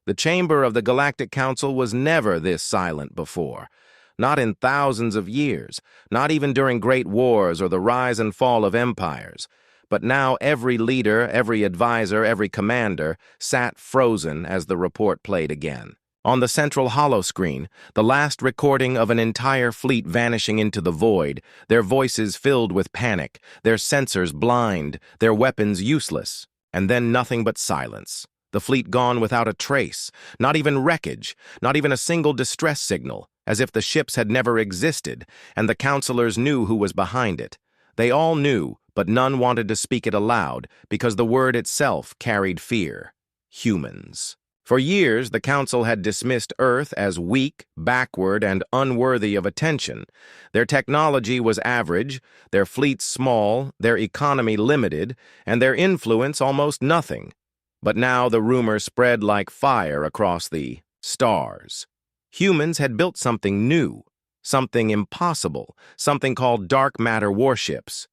The chamber of the Galactic Council was never this silent before. Not in thousands of years, not even during great wars or the rise and fall of empires. But now every leader, every advisor, every commander sat frozen as the report played again. On the central holoscreen, the last recording of an entire fleet vanishing into the void, their voices filled with panic, their sensors blind, their weapons useless, and then nothing but silence. The fleet gone without a trace, not even wreckage, not even a single distress signal, as if the ships had never existed, and the counselors knew who was behind it. They all knew, but none wanted to speak it aloud, because the word itself carried fear. Humans. For years, the Council had dismissed Earth as weak, backward, and unworthy of attention. Their technology was average, their fleets small, their economy limited, and their influence almost nothing. But now the rumor spread like fire across the stars. Humans had built something new, something impossible, something called dark matter warships.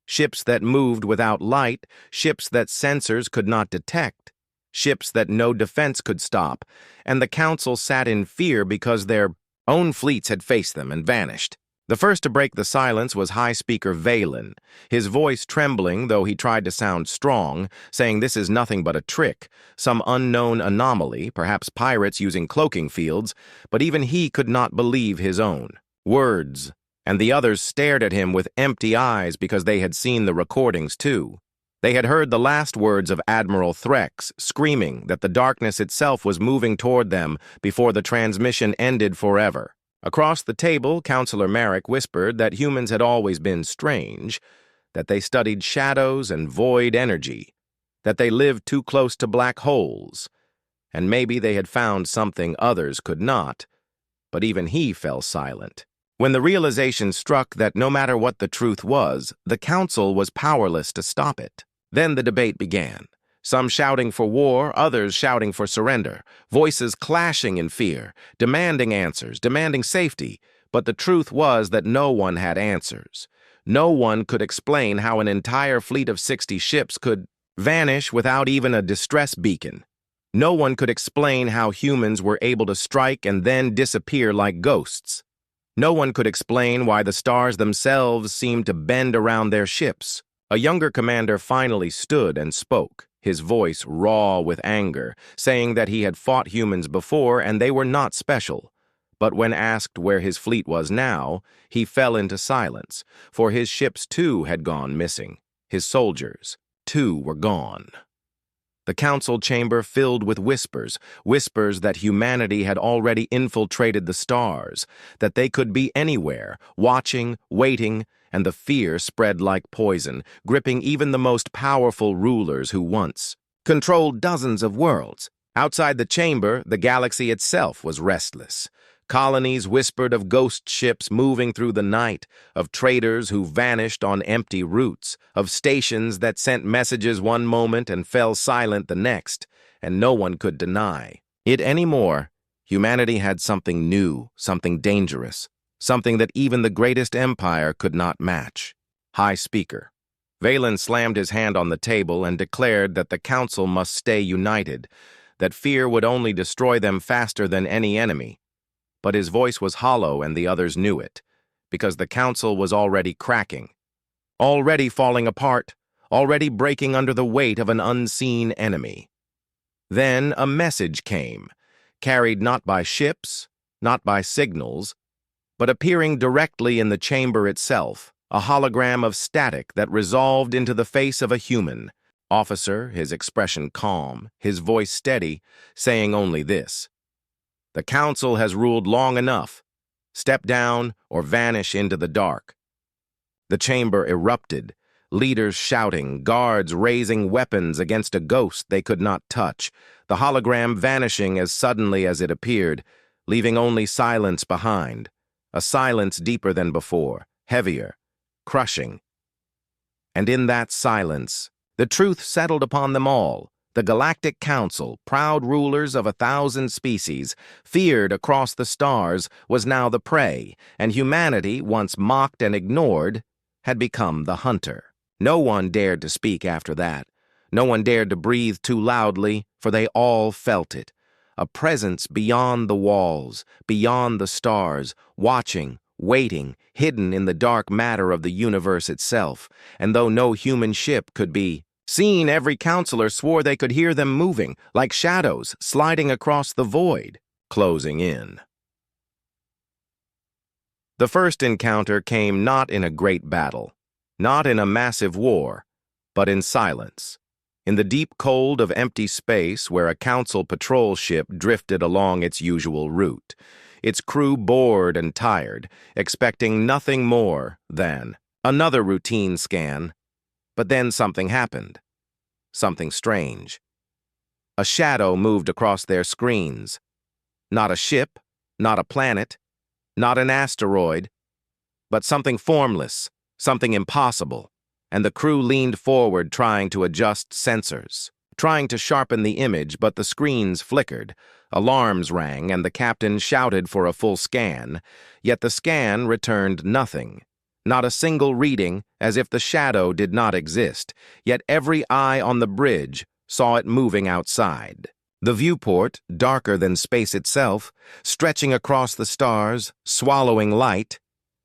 Ships that moved without light, ships that sensors could not detect. Ships that no defense could stop, and the Council sat in fear because their own fleets had faced them and vanished. The first to break the silence was High Speaker Valen, his voice trembling though he tried to sound strong, saying this is nothing but a trick, some unknown anomaly, perhaps pirates using cloaking fields, but even he could not believe his own words, and the others stared at him with empty eyes because they had seen the recordings too. They had heard the last words of Admiral Threx, screaming that the darkness itself was moving toward them before the transmission ended forever. Across the table, Counselor Merrick whispered that humans had always been strange, that they studied shadows and void energy, that they lived too close to black holes, and maybe they had found something others could not, but even he fell silent. When the realization struck that no matter what the truth was, the Council was powerless to stop it. Then the debate began, some shouting for war, others shouting for surrender, voices clashing in fear, demanding answers, demanding safety. But the truth was that no one had answers. No one could explain how an entire fleet of 60 ships could vanish without even a distress beacon. No one could explain how humans were able to strike and then disappear like ghosts. No one could explain why the stars themselves seemed to bend around their ships. A younger commander finally stood and spoke, his voice raw with anger, saying that he had fought humans before and they were not special. But when asked where his fleet was now, he fell into silence, for his ships too had gone missing. His soldiers, too, were gone. The council chamber filled with whispers, whispers that humanity had already infiltrated the stars, that they could be anywhere, watching, waiting, and the fear spread like poison, gripping even the most powerful rulers who once controlled dozens of worlds. Outside the chamber, the galaxy itself was restless. Colonies whispered of ghost ships moving through the night, of traders who vanished on empty routes, of stations that sent messages one moment and fell silent the next, and no one could deny it anymore. Humanity had something new, something dangerous, something that even the greatest empire could not match. High Speaker. Valen slammed his hand on the table and declared that the council must stay united, that fear would only destroy them faster than any enemy. But his voice was hollow and the others knew it, because the council was already cracking, already falling apart, already breaking under the weight of an unseen enemy. Then a message came, carried not by ships, not by signals, but appearing directly in the chamber itself, a hologram of static that resolved into the face of a human officer, his expression calm, his voice steady, saying only this: "The council has ruled long enough. Step down or vanish into the dark." The chamber erupted, leaders shouting, guards raising weapons against a ghost they could not touch, the hologram vanishing as suddenly as it appeared, leaving only silence behind, a silence deeper than before, heavier, crushing. And in that silence, the truth settled upon them all. The Galactic Council, proud rulers of 1,000 species, feared across the stars, was now the prey, and humanity, once mocked and ignored, had become the hunter. No one dared to speak after that. No one dared to breathe too loudly, for they all felt it. a presence beyond the walls, beyond the stars, watching, waiting, hidden in the dark matter of the universe itself, and though no human ship could be seen, every counselor swore they could hear them moving, like shadows sliding across the void, closing in. The first encounter came not in a great battle, not in a massive war, but in silence. In the deep cold of empty space where a council patrol ship drifted along its usual route, its crew bored and tired, expecting nothing more than another routine scan. But then something happened. Something strange. A shadow moved across their screens. Not a ship, not a planet, not an asteroid, but something formless, something impossible, and the crew leaned forward trying to adjust sensors, trying to sharpen the image, but the screens flickered, alarms rang, and the captain shouted for a full scan, yet the scan returned nothing. Not a single reading, as if the shadow did not exist, yet every eye on the bridge saw it moving outside. The viewport, darker than space itself, stretching across the stars, swallowing light,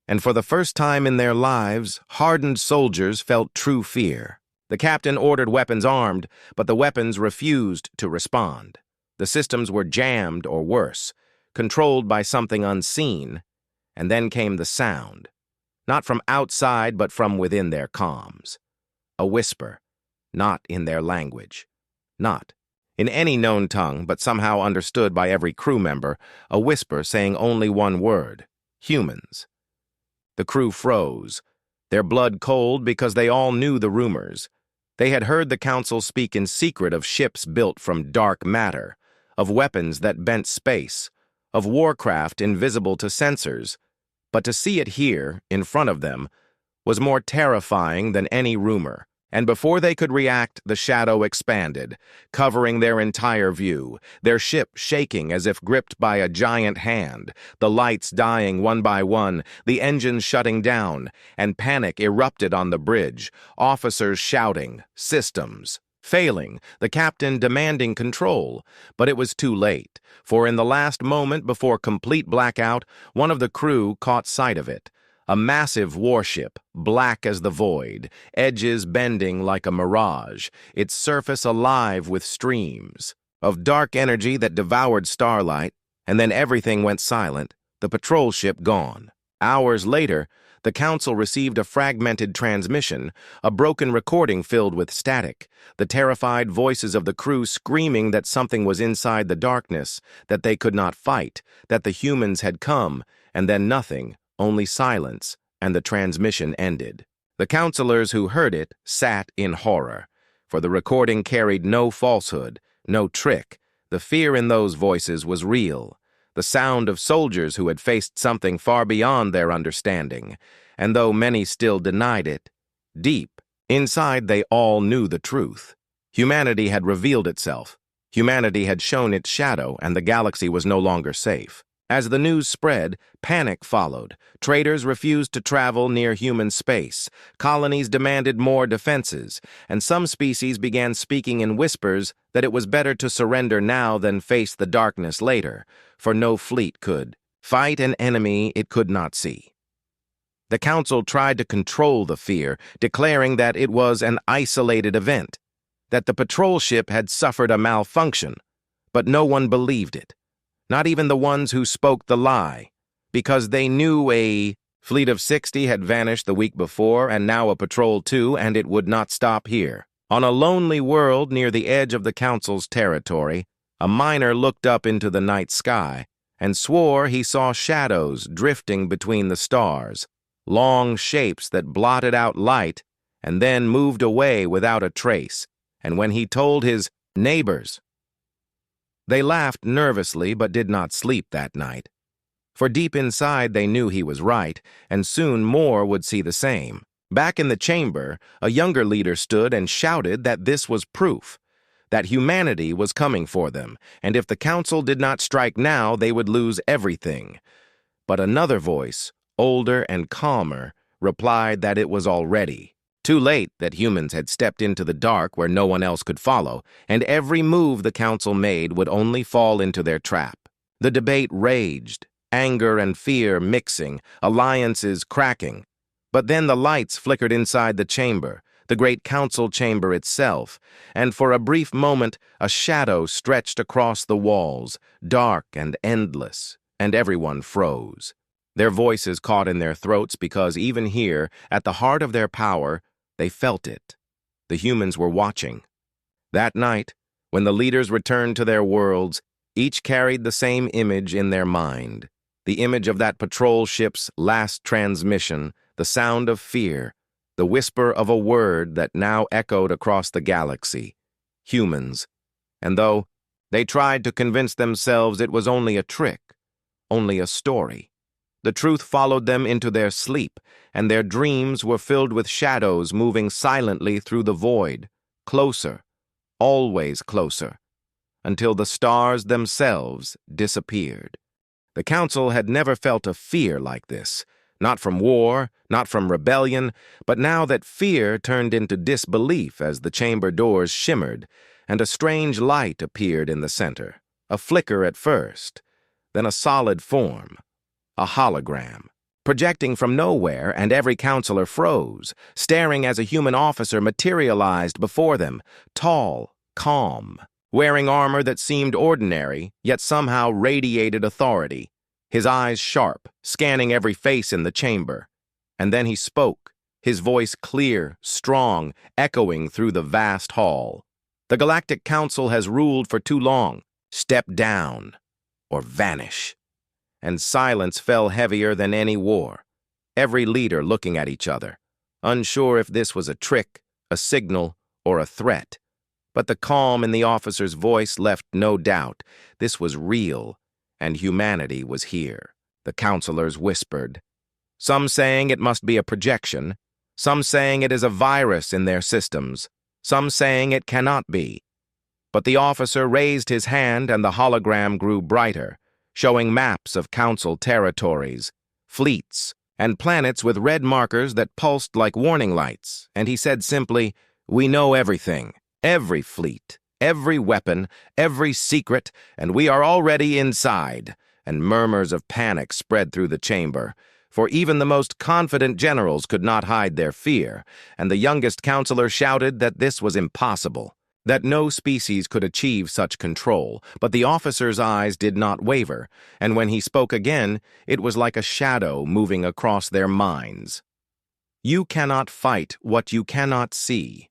and for the first time in their lives, hardened soldiers felt true fear. The captain ordered weapons armed, but the weapons refused to respond. The systems were jammed or worse, controlled by something unseen, and then came the sound. Not from outside, but from within their comms. A whisper, not in their language, not in any known tongue, but somehow understood by every crew member, a whisper saying only one word: humans. The crew froze, their blood cold because they all knew the rumors. They had heard the council speak in secret of ships built from dark matter, of weapons that bent space, of warcraft invisible to sensors, but to see it here, in front of them, was more terrifying than any rumor. And before they could react, the shadow expanded, covering their entire view, their ship shaking as if gripped by a giant hand, the lights dying one by one, the engines shutting down, and panic erupted on the bridge, officers shouting, systems failing, the captain demanding control. But it was too late, for in the last moment before complete blackout, one of the crew caught sight of it. A massive warship, black as the void, edges bending like a mirage, its surface alive with streams of dark energy that devoured starlight, and then everything went silent, the patrol ship gone. Hours later, the council received a fragmented transmission, a broken recording filled with static, the terrified voices of the crew screaming that something was inside the darkness, that they could not fight, that the humans had come, and then nothing. Only silence, and the transmission ended. The counselors who heard it sat in horror, for the recording carried no falsehood, no trick. The fear in those voices was real, the sound of soldiers who had faced something far beyond their understanding, and though many still denied it, deep inside they all knew the truth. Humanity had revealed itself. Humanity had shown its shadow, and the galaxy was no longer safe. As the news spread, panic followed. Traders refused to travel near human space. Colonies demanded more defenses, and some species began speaking in whispers that it was better to surrender now than face the darkness later, for no fleet could fight an enemy it could not see. The council tried to control the fear, declaring that it was an isolated event, that the patrol ship had suffered a malfunction, but no one believed it. Not even the ones who spoke the lie, because they knew a fleet of 60 had vanished the week before, and now a patrol too, and it would not stop here. On a lonely world near the edge of the council's territory, a miner looked up into the night sky and swore he saw shadows drifting between the stars, long shapes that blotted out light and then moved away without a trace. And when he told his neighbors, they laughed nervously but did not sleep that night. For deep inside they knew he was right, and soon more would see the same. Back in the chamber, a younger leader stood and shouted that this was proof, that humanity was coming for them, and if the council did not strike now, they would lose everything. But another voice, older and calmer, replied that it was already Too late that humans had stepped into the dark where no one else could follow, and every move the council made would only fall into their trap. The debate raged, anger and fear mixing, alliances cracking. But then the lights flickered inside the chamber, the great council chamber itself, and for a brief moment a shadow stretched across the walls, dark and endless, and everyone froze. Their voices caught in their throats because even here, at the heart of their power, they felt it. The humans were watching. That night, when the leaders returned to their worlds, each carried the same image in their mind, the image of that patrol ship's last transmission, the sound of fear, the whisper of a word that now echoed across the galaxy. Humans. And though they tried to convince themselves it was only a trick, only a story, the truth followed them into their sleep, and their dreams were filled with shadows moving silently through the void, closer, always closer, until the stars themselves disappeared. The council had never felt a fear like this, not from war, not from rebellion, but now that fear turned into disbelief as the chamber doors shimmered, and a strange light appeared in the center, a flicker at first, then a solid form, a hologram, projecting from nowhere, and every counselor froze, staring as a human officer materialized before them, tall, calm, wearing armor that seemed ordinary, yet somehow radiated authority, his eyes sharp, scanning every face in the chamber. And then he spoke, his voice clear, strong, echoing through the vast hall. The Galactic Council has ruled for too long. Step down, or vanish. And silence fell heavier than any war, every leader looking at each other, unsure if this was a trick, a signal, or a threat. But the calm in the officer's voice left no doubt. This was real, and humanity was here. The counselors whispered, some saying it must be a projection, some saying it is a virus in their systems, some saying it cannot be. But the officer raised his hand and the hologram grew brighter, showing maps of council territories, fleets, and planets with red markers that pulsed like warning lights, and he said simply, we know everything. Every fleet, every weapon, every secret, and we are already inside, and murmurs of panic spread through the chamber, for even the most confident generals could not hide their fear, and the youngest counselor shouted that this was impossible, that no species could achieve such control, but the officer's eyes did not waver, and when he spoke again, it was like a shadow moving across their minds. You cannot fight what you cannot see.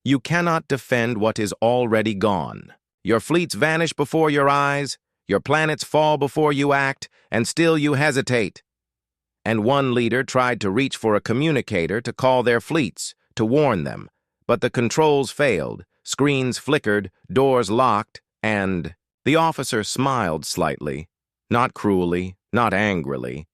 You cannot defend what is already gone. Your fleets vanish before your eyes, your planets fall before you act, and still you hesitate. And one leader tried to reach for a communicator to call their fleets, to warn them, but the controls failed, screens flickered, doors locked, and the officer smiled slightly, not cruelly, not angrily,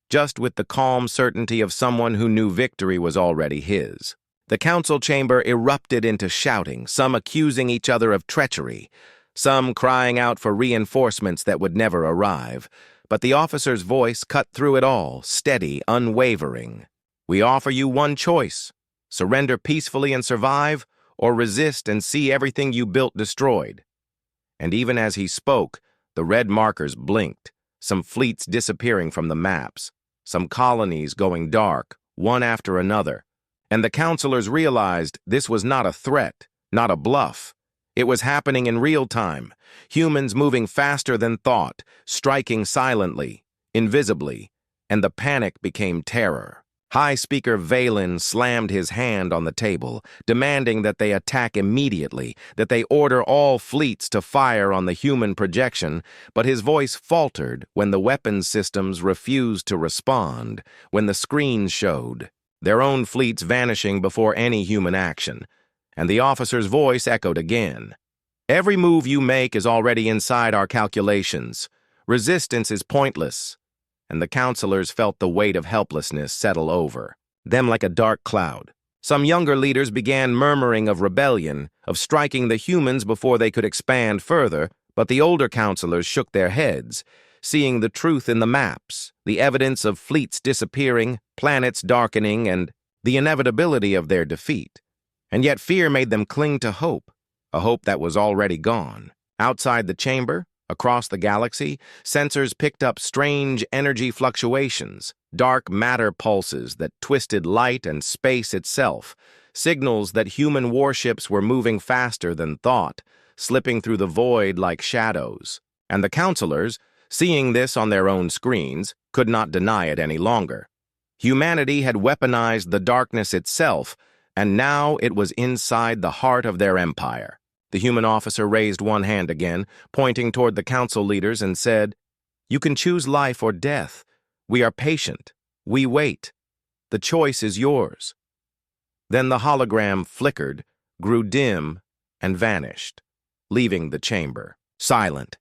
just with the calm certainty of someone who knew victory was already his. The council chamber erupted into shouting, some accusing each other of treachery, some crying out for reinforcements that would never arrive. But the officer's voice cut through it all, steady, unwavering. We offer you one choice: surrender peacefully and survive, or resist and see everything you built destroyed. And even as he spoke, the red markers blinked, some fleets disappearing from the maps, some colonies going dark, one after another. And the counselors realized this was not a threat, not a bluff. It was happening in real time, humans moving faster than thought, striking silently, invisibly, and the panic became terror. High Speaker Valen slammed his hand on the table, demanding that they attack immediately, that they order all fleets to fire on the human projection, but his voice faltered when the weapons systems refused to respond, when the screens showed their own fleets vanishing before any human action, and the officer's voice echoed again. Every move you make is already inside our calculations. Resistance is pointless. And the counselors felt the weight of helplessness settle over them like a dark cloud. Some younger leaders began murmuring of rebellion, of striking the humans before they could expand further, but the older counselors shook their heads, seeing the truth in the maps, the evidence of fleets disappearing, planets darkening, and the inevitability of their defeat. And yet fear made them cling to hope, a hope that was already gone. Outside the chamber, across the galaxy, sensors picked up strange energy fluctuations, dark matter pulses that twisted light and space itself, signals that human warships were moving faster than thought, slipping through the void like shadows. And the counselors, seeing this on their own screens, could not deny it any longer. Humanity had weaponized the darkness itself, and now it was inside the heart of their empire. The human officer raised one hand again, pointing toward the council leaders, and said, "You can choose life or death. We are patient. We wait. The choice is yours." Then the hologram flickered, grew dim, and vanished, leaving the chamber. Silent.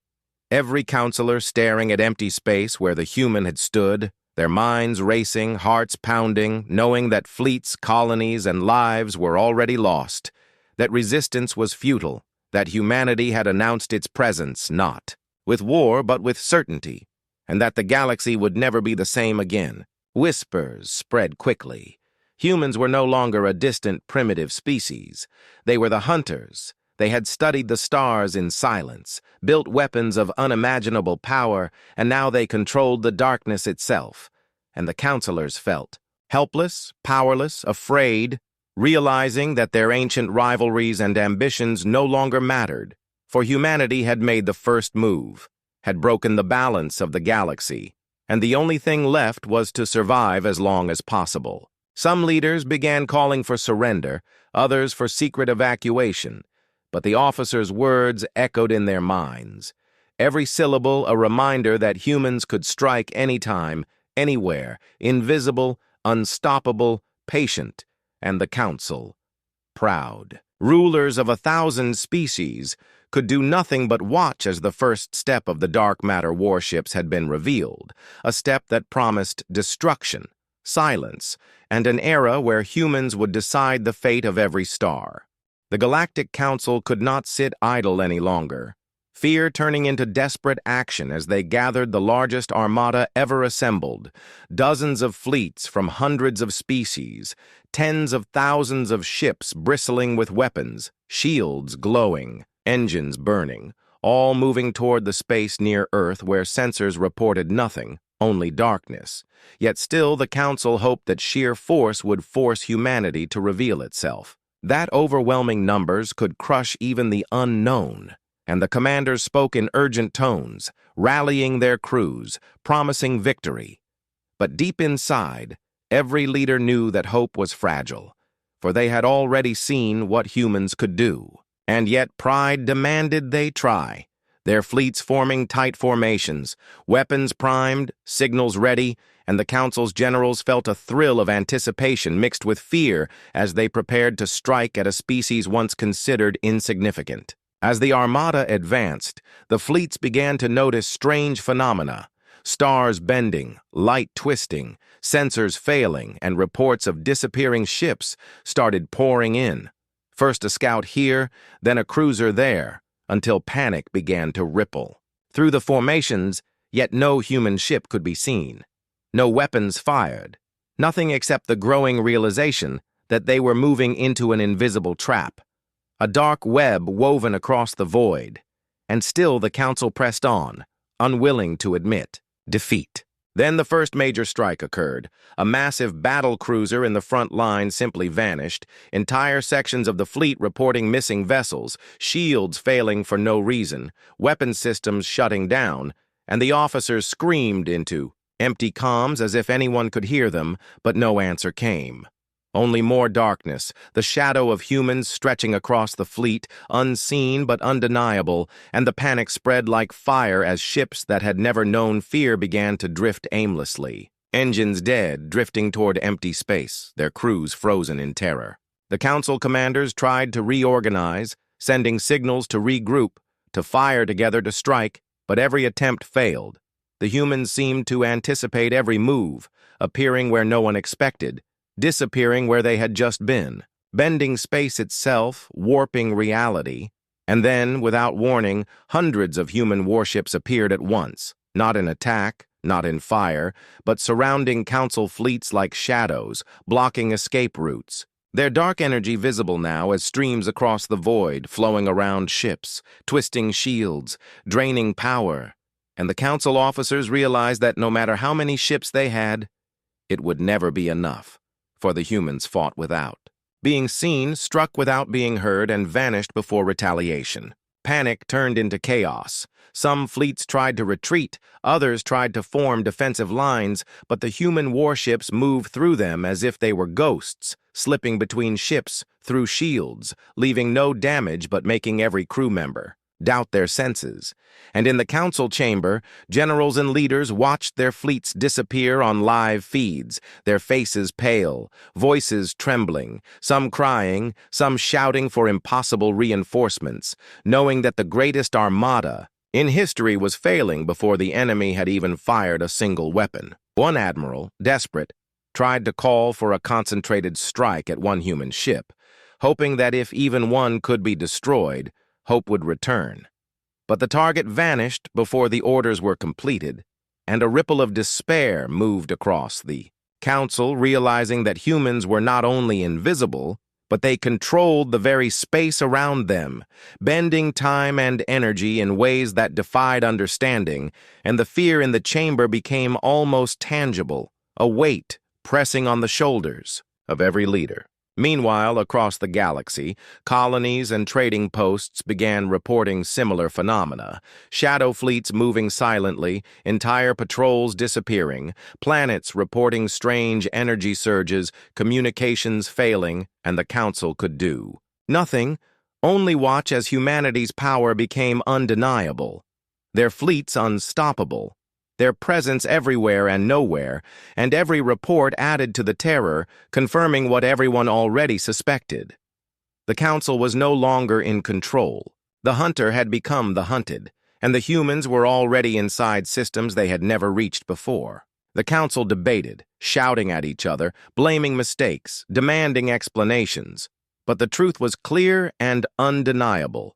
Every counselor staring at empty space where the human had stood, their minds racing, hearts pounding, knowing that fleets, colonies, and lives were already lost, that resistance was futile, that humanity had announced its presence not with war but with certainty, and that the galaxy would never be the same again. Whispers spread quickly. Humans were no longer a distant, primitive species. They were the hunters. They had studied the stars in silence, built weapons of unimaginable power, and now they controlled the darkness itself. And the counselors felt helpless, powerless, afraid, realizing that their ancient rivalries and ambitions no longer mattered, for humanity had made the first move, had broken the balance of the galaxy, and the only thing left was to survive as long as possible. Some leaders began calling for surrender, others for secret evacuation, but the officers' words echoed in their minds, every syllable a reminder that humans could strike anytime, anywhere, invisible, unstoppable, patient, and the council, proud. Rulers of 1,000 species could do nothing but watch as the first step of the dark matter warships had been revealed, a step that promised destruction, silence, and an era where humans would decide the fate of every star. The Galactic Council could not sit idle any longer, fear turning into desperate action as they gathered the largest armada ever assembled, dozens of fleets from hundreds of species, tens of thousands of ships bristling with weapons, shields glowing, engines burning, all moving toward the space near Earth where sensors reported nothing, only darkness. Yet still the Council hoped that sheer force would force humanity to reveal itself. That overwhelming numbers could crush even the unknown, and the commanders spoke in urgent tones, rallying their crews, promising victory. But deep inside, every leader knew that hope was fragile, for they had already seen what humans could do. And yet pride demanded they try, their fleets forming tight formations, weapons primed, signals ready, and the Council's generals felt a thrill of anticipation mixed with fear as they prepared to strike at a species once considered insignificant. As the armada advanced, the fleets began to notice strange phenomena, stars bending, light twisting, sensors failing, and reports of disappearing ships started pouring in. First a scout here, then a cruiser there, until panic began to ripple. Through the formations, yet no human ship could be seen. No weapons fired, nothing except the growing realization that they were moving into an invisible trap, a dark web woven across the void. And still the Council pressed on, unwilling to admit defeat. Then the first major strike occurred. A massive battle cruiser in the front line simply vanished, entire sections of the fleet reporting missing vessels, shields failing for no reason, weapon systems shutting down, and the officers screamed into empty comms as if anyone could hear them, but no answer came. Only more darkness, the shadow of humans stretching across the fleet, unseen but undeniable, and the panic spread like fire as ships that had never known fear began to drift aimlessly. Engines dead, drifting toward empty space, their crews frozen in terror. The Council commanders tried to reorganize, sending signals to regroup, to fire together to strike, but every attempt failed. The humans seemed to anticipate every move, appearing where no one expected, disappearing where they had just been, bending space itself, warping reality. And then, without warning, hundreds of human warships appeared at once, not in attack, not in fire, but surrounding Council fleets like shadows, blocking escape routes. Their dark energy visible now as streams across the void, flowing around ships, twisting shields, draining power. And the Council officers realized that no matter how many ships they had, it would never be enough, for the humans fought without. Being seen, struck without being heard, and vanished before retaliation. Panic turned into chaos. Some fleets tried to retreat, others tried to form defensive lines, but the human warships moved through them as if they were ghosts, slipping between ships, through shields, leaving no damage but making every crew member doubt their senses. And in the council chamber, generals and leaders watched their fleets disappear on live feeds, their faces pale, voices trembling, some crying, some shouting for impossible reinforcements, knowing that the greatest armada in history was failing before the enemy had even fired a single weapon. One admiral, desperate, tried to call for a concentrated strike at one human ship, hoping that if even one could be destroyed, hope would return. But the target vanished before the orders were completed, and a ripple of despair moved across the council, realizing that humans were not only invisible, but they controlled the very space around them, bending time and energy in ways that defied understanding, and the fear in the chamber became almost tangible, a weight pressing on the shoulders of every leader. Meanwhile, across the galaxy, colonies and trading posts began reporting similar phenomena, shadow fleets moving silently, entire patrols disappearing, planets reporting strange energy surges, communications failing, and the Council could do nothing, only watch as humanity's power became undeniable, their fleets unstoppable, their presence everywhere and nowhere, and every report added to the terror, confirming what everyone already suspected. The Council was no longer in control. The hunter had become the hunted, and the humans were already inside systems they had never reached before. The Council debated, shouting at each other, blaming mistakes, demanding explanations. But the truth was clear and undeniable.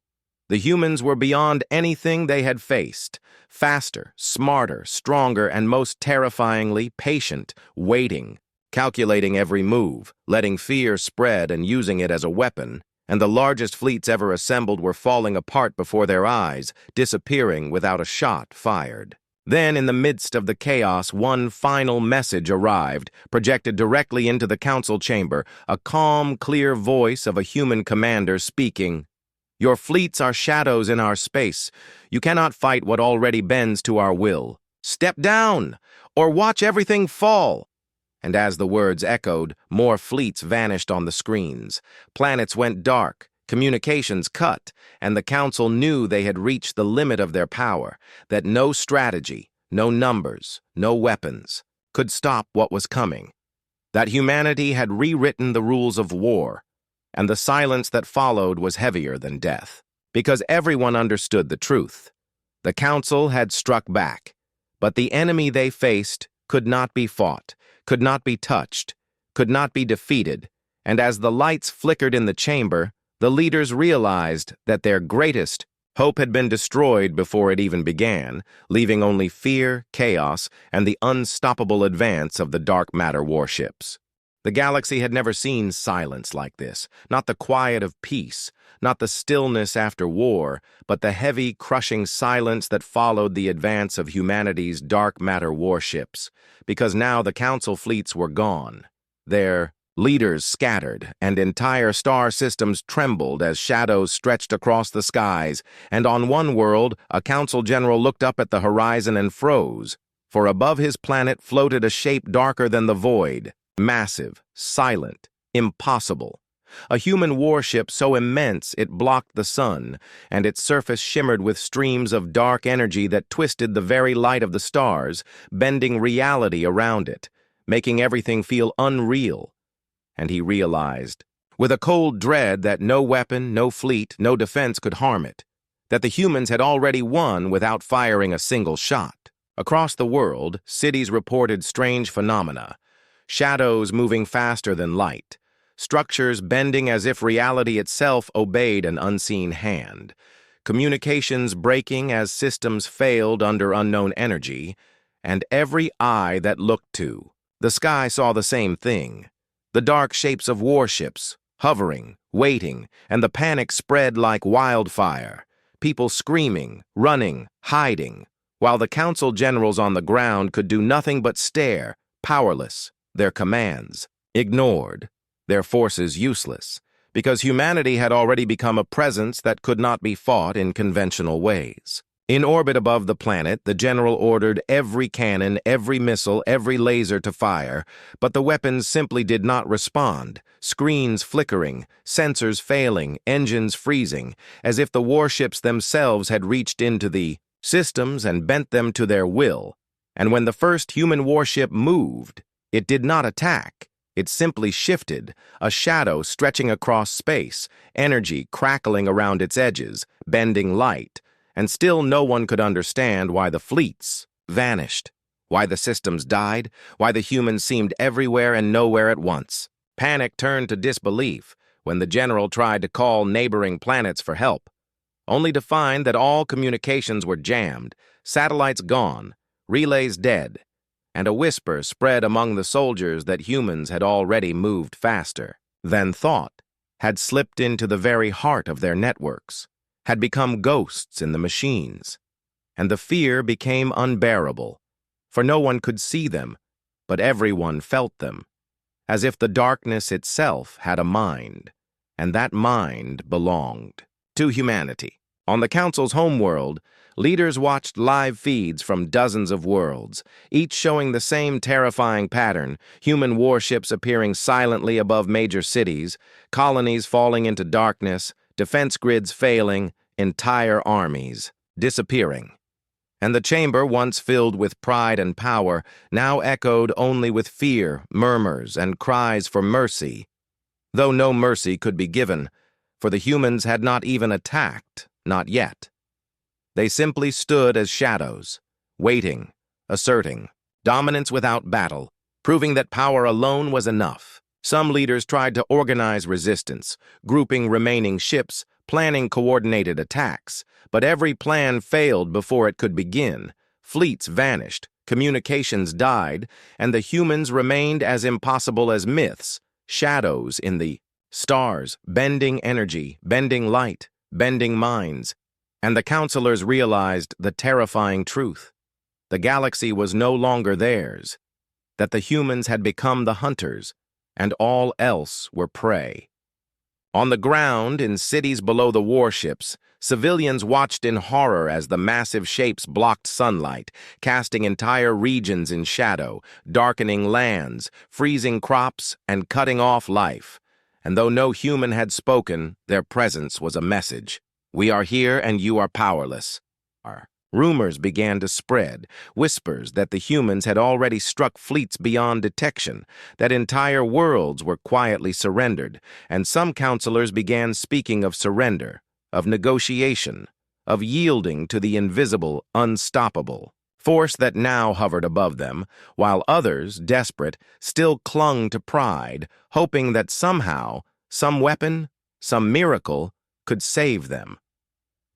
The humans were beyond anything they had faced, faster, smarter, stronger, and most terrifyingly patient, waiting, calculating every move, letting fear spread and using it as a weapon, and the largest fleets ever assembled were falling apart before their eyes, disappearing without a shot fired. Then, in the midst of the chaos, one final message arrived, projected directly into the council chamber, a calm, clear voice of a human commander speaking. "Your fleets are shadows in our space. You cannot fight what already bends to our will. Step down, or watch everything fall." And as the words echoed, more fleets vanished on the screens. Planets went dark, communications cut, and the Council knew they had reached the limit of their power, that no strategy, no numbers, no weapons could stop what was coming. That humanity had rewritten the rules of war, and the silence that followed was heavier than death, because everyone understood the truth. The Council had struck back, but the enemy they faced could not be fought, could not be touched, could not be defeated, and as the lights flickered in the chamber, the leaders realized that their greatest hope had been destroyed before it even began, leaving only fear, chaos, and the unstoppable advance of the dark matter warships. The galaxy had never seen silence like this, not the quiet of peace, not the stillness after war, but the heavy, crushing silence that followed the advance of humanity's dark matter warships, because now the Council fleets were gone. Their leaders scattered, and entire star systems trembled as shadows stretched across the skies, and on one world, a Council general looked up at the horizon and froze, for above his planet floated a shape darker than the void. Massive, silent, impossible. A human warship so immense it blocked the sun, and its surface shimmered with streams of dark energy that twisted the very light of the stars, bending reality around it, making everything feel unreal. And he realized, with a cold dread, that no weapon, no fleet, no defense could harm it, that the humans had already won without firing a single shot. Across the world, cities reported strange phenomena. Shadows moving faster than light, structures bending as if reality itself obeyed an unseen hand, communications breaking as systems failed under unknown energy, and every eye that looked to. The sky saw the same thing. The dark shapes of warships, hovering, waiting, and the panic spread like wildfire. People screaming, running, hiding, while the council generals on the ground could do nothing but stare, powerless, their commands ignored, their forces useless, because humanity had already become a presence that could not be fought in conventional ways. In orbit above the planet, the general ordered every cannon, every missile, every laser to fire, but the weapons simply did not respond, screens flickering, sensors failing, engines freezing, as if the warships themselves had reached into the systems and bent them to their will. And when the first human warship moved, it did not attack. It simply shifted, a shadow stretching across space, energy crackling around its edges, bending light. And still no one could understand why the fleets vanished, why the systems died, why the humans seemed everywhere and nowhere at once. Panic turned to disbelief when the general tried to call neighboring planets for help, only to find that all communications were jammed, satellites gone, relays dead, and a whisper spread among the soldiers that humans had already moved faster than thought, had slipped into the very heart of their networks, had become ghosts in the machines. And the fear became unbearable, for no one could see them, but everyone felt them, as if the darkness itself had a mind, and that mind belonged to humanity. On the Council's homeworld, leaders watched live feeds from dozens of worlds, each showing the same terrifying pattern: human warships appearing silently above major cities, colonies falling into darkness, defense grids failing, entire armies disappearing. And the chamber, once filled with pride and power, now echoed only with fear, murmurs, and cries for mercy, though no mercy could be given, for the humans had not even attacked, not yet. They simply stood as shadows, waiting, asserting dominance without battle, proving that power alone was enough. Some leaders tried to organize resistance, grouping remaining ships, planning coordinated attacks, but every plan failed before it could begin. Fleets vanished, communications died, and the humans remained as impossible as myths, shadows in the stars, bending energy, bending light, bending minds. And the counselors realized the terrifying truth. The galaxy was no longer theirs, that the humans had become the hunters, and all else were prey. On the ground, in cities below the warships, civilians watched in horror as the massive shapes blocked sunlight, casting entire regions in shadow, darkening lands, freezing crops, and cutting off life. And though no human had spoken, their presence was a message. We are here and you are powerless. Rumors began to spread, whispers that the humans had already struck fleets beyond detection, that entire worlds were quietly surrendered, and some counselors began speaking of surrender, of negotiation, of yielding to the invisible, unstoppable force that now hovered above them, while others, desperate, still clung to pride, hoping that somehow, some weapon, some miracle, could save them.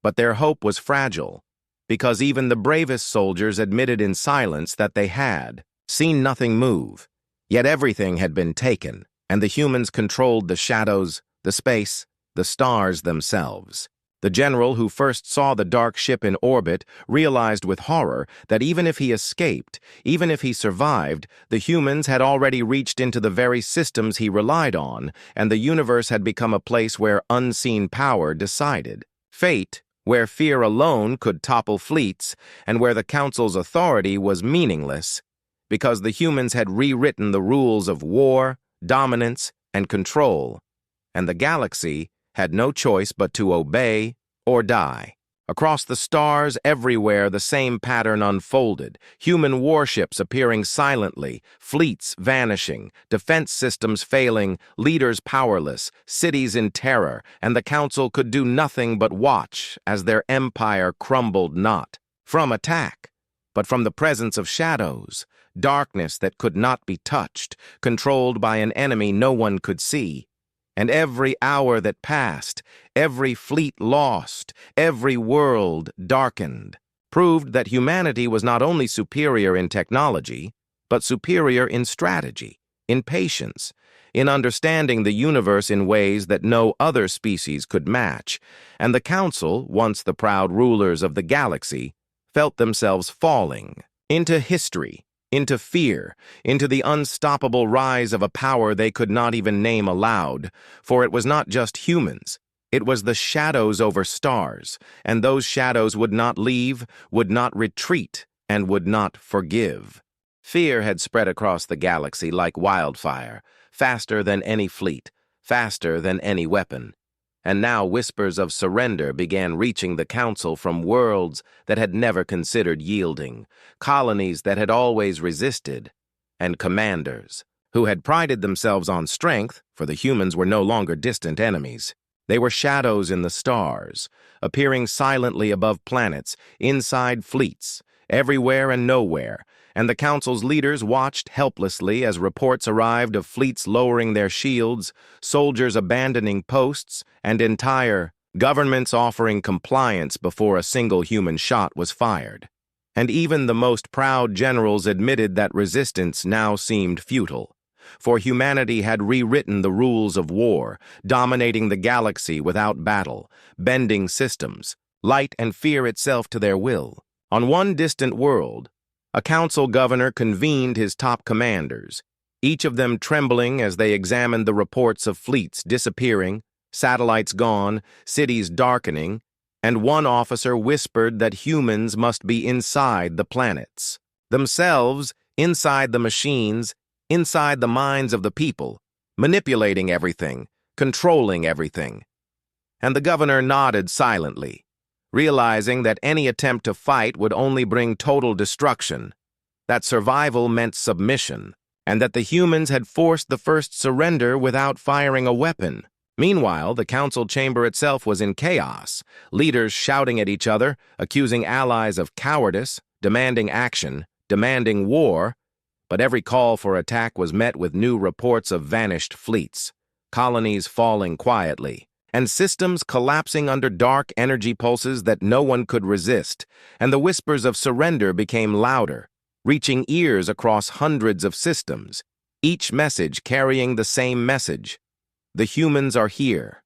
But their hope was fragile, because even the bravest soldiers admitted in silence that they had seen nothing move. Yet everything had been taken, and the humans controlled the shadows, the space, the stars themselves. The general who first saw the dark ship in orbit realized with horror that even if he escaped, even if he survived, the humans had already reached into the very systems he relied on, and the universe had become a place where unseen power decided. Fate, where fear alone could topple fleets, and where the Council's authority was meaningless, because the humans had rewritten the rules of war, dominance, and control, and the galaxy had no choice but to obey or die. Across the stars, everywhere, the same pattern unfolded: human warships appearing silently, fleets vanishing, defense systems failing, leaders powerless, cities in terror, and the Council could do nothing but watch as their empire crumbled not from attack, but from the presence of shadows, darkness that could not be touched, controlled by an enemy no one could see. And every hour that passed, every fleet lost, every world darkened, proved that humanity was not only superior in technology, but superior in strategy, in patience, in understanding the universe in ways that no other species could match, and the Council, once the proud rulers of the galaxy, felt themselves falling into history, into fear, into the unstoppable rise of a power they could not even name aloud, for it was not just humans. It was the shadows over stars, and those shadows would not leave, would not retreat, and would not forgive. Fear had spread across the galaxy like wildfire, faster than any fleet, faster than any weapon. And now whispers of surrender began reaching the Council from worlds that had never considered yielding, colonies that had always resisted, and commanders who had prided themselves on strength, for the humans were no longer distant enemies. They were shadows in the stars, appearing silently above planets, inside fleets, everywhere and nowhere, and the Council's leaders watched helplessly as reports arrived of fleets lowering their shields, soldiers abandoning posts, and entire governments offering compliance before a single human shot was fired. And even the most proud generals admitted that resistance now seemed futile, for humanity had rewritten the rules of war, dominating the galaxy without battle, bending systems, light and fear itself to their will. On one distant world, a council governor convened his top commanders, each of them trembling as they examined the reports of fleets disappearing, satellites gone, cities darkening, and one officer whispered that humans must be inside the planets, themselves inside the machines, inside the minds of the people, manipulating everything, controlling everything. And the governor nodded silently, realizing that any attempt to fight would only bring total destruction, that survival meant submission, and that the humans had forced the first surrender without firing a weapon. Meanwhile, the council chamber itself was in chaos, leaders shouting at each other, accusing allies of cowardice, demanding action, demanding war, but every call for attack was met with new reports of vanished fleets, colonies falling quietly, and systems collapsing under dark energy pulses that no one could resist, and the whispers of surrender became louder, reaching ears across hundreds of systems, each message carrying the same message. The humans are here.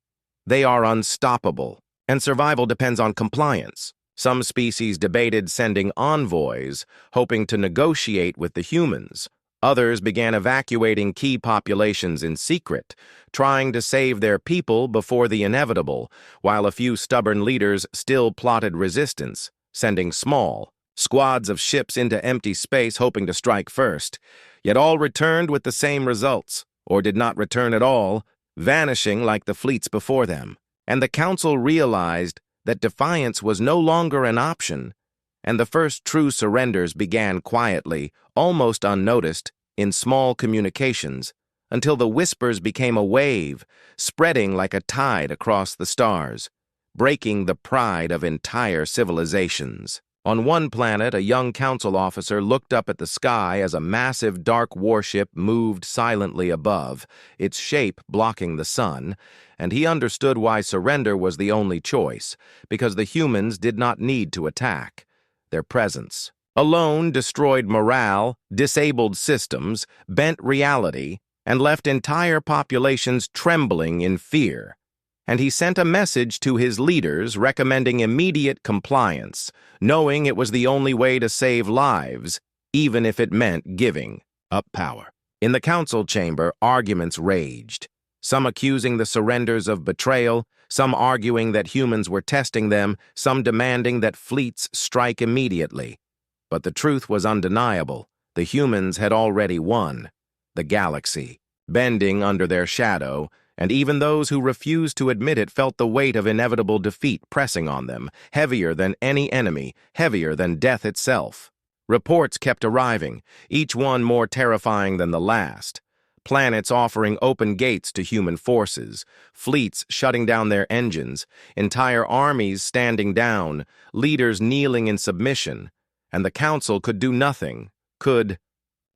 They are unstoppable, and survival depends on compliance. Some species debated sending envoys, hoping to negotiate with the humans. Others began evacuating key populations in secret, trying to save their people before the inevitable, while a few stubborn leaders still plotted resistance, sending small squads of ships into empty space hoping to strike first. Yet all returned with the same results, or did not return at all, vanishing like the fleets before them. And the council realized that defiance was no longer an option, and the first true surrenders began quietly, almost unnoticed, in small communications, until the whispers became a wave, spreading like a tide across the stars, breaking the pride of entire civilizations. On one planet, a young council officer looked up at the sky as a massive dark warship moved silently above, its shape blocking the sun, and he understood why surrender was the only choice, because the humans did not need to attack. Their presence alone destroyed morale, disabled systems, bent reality, and left entire populations trembling in fear. And he sent a message to his leaders recommending immediate compliance, knowing it was the only way to save lives, even if it meant giving up power. In the council chamber, arguments raged, some accusing the surrenders of betrayal, some arguing that humans were testing them, some demanding that fleets strike immediately. But the truth was undeniable. The humans had already won. The galaxy, bending under their shadow, and even those who refused to admit it felt the weight of inevitable defeat pressing on them, heavier than any enemy, heavier than death itself. Reports kept arriving, each one more terrifying than the last. Planets offering open gates to human forces, fleets shutting down their engines, entire armies standing down, leaders kneeling in submission, and the council could do nothing, could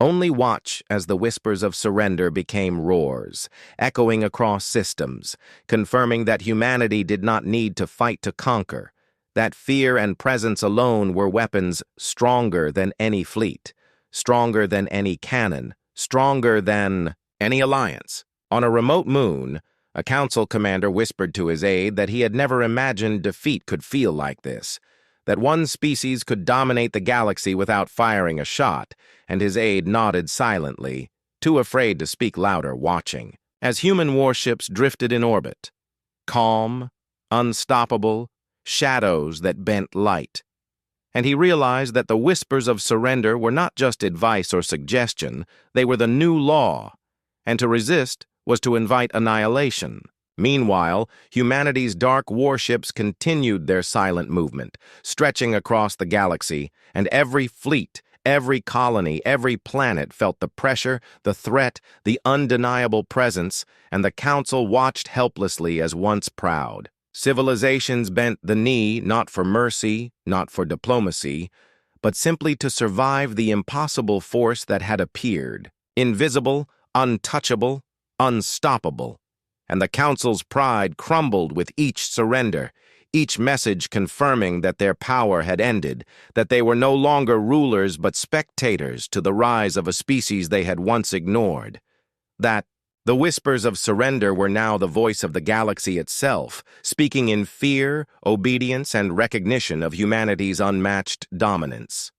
only watch as the whispers of surrender became roars, echoing across systems, confirming that humanity did not need to fight to conquer. That fear and presence alone were weapons stronger than any fleet, stronger than any cannon, stronger than any alliance. On a remote moon, a council commander whispered to his aide that he had never imagined defeat could feel like this, that one species could dominate the galaxy without firing a shot, and his aide nodded silently, too afraid to speak louder, watching, as human warships drifted in orbit. Calm, unstoppable, shadows that bent light. And he realized that the whispers of surrender were not just advice or suggestion, they were the new law, and to resist was to invite annihilation. Meanwhile, humanity's dark warships continued their silent movement, stretching across the galaxy, and every fleet, every colony, every planet felt the pressure, the threat, the undeniable presence, and the Council watched helplessly as once proud. Civilizations bent the knee not for mercy, not for diplomacy, but simply to survive the impossible force that had appeared, invisible, untouchable, unstoppable. And the Council's pride crumbled with each surrender, each message confirming that their power had ended, that they were no longer rulers but spectators to the rise of a species they had once ignored, that the whispers of surrender were now the voice of the galaxy itself, speaking in fear, obedience, and recognition of humanity's unmatched dominance.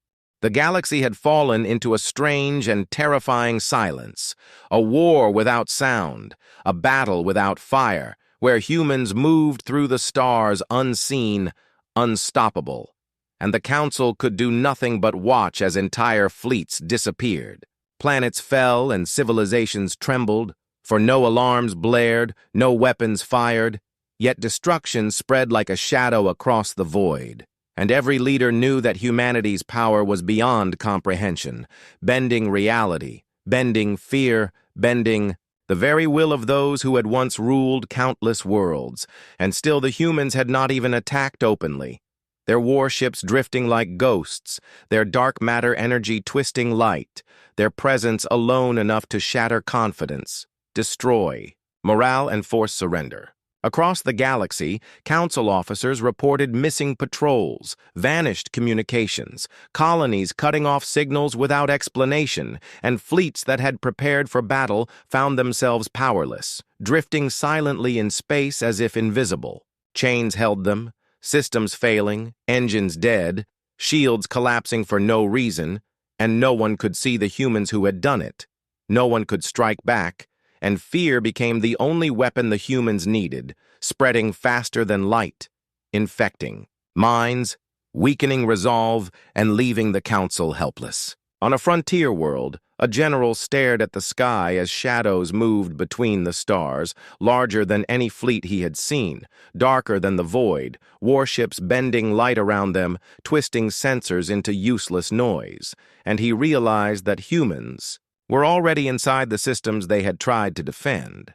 The galaxy had fallen into a strange and terrifying silence, a war without sound, a battle without fire, where humans moved through the stars unseen, unstoppable, and the Council could do nothing but watch as entire fleets disappeared. Planets fell and civilizations trembled, for no alarms blared, no weapons fired, yet destruction spread like a shadow across the void. And every leader knew that humanity's power was beyond comprehension, bending reality, bending fear, bending the very will of those who had once ruled countless worlds, and still the humans had not even attacked openly. Their warships drifting like ghosts, their dark matter energy twisting light, their presence alone enough to shatter confidence, destroy, morale and force surrender. Across the galaxy, Council officers reported missing patrols, vanished communications, colonies cutting off signals without explanation, and fleets that had prepared for battle found themselves powerless, drifting silently in space as if invisible. Chains held them, systems failing, engines dead, shields collapsing for no reason, and no one could see the humans who had done it. No one could strike back, and fear became the only weapon the humans needed, spreading faster than light, infecting minds, weakening resolve, and leaving the Council helpless. On a frontier world, a general stared at the sky as shadows moved between the stars, larger than any fleet he had seen, darker than the void, warships bending light around them, twisting sensors into useless noise, and he realized that humans were already inside the systems they had tried to defend,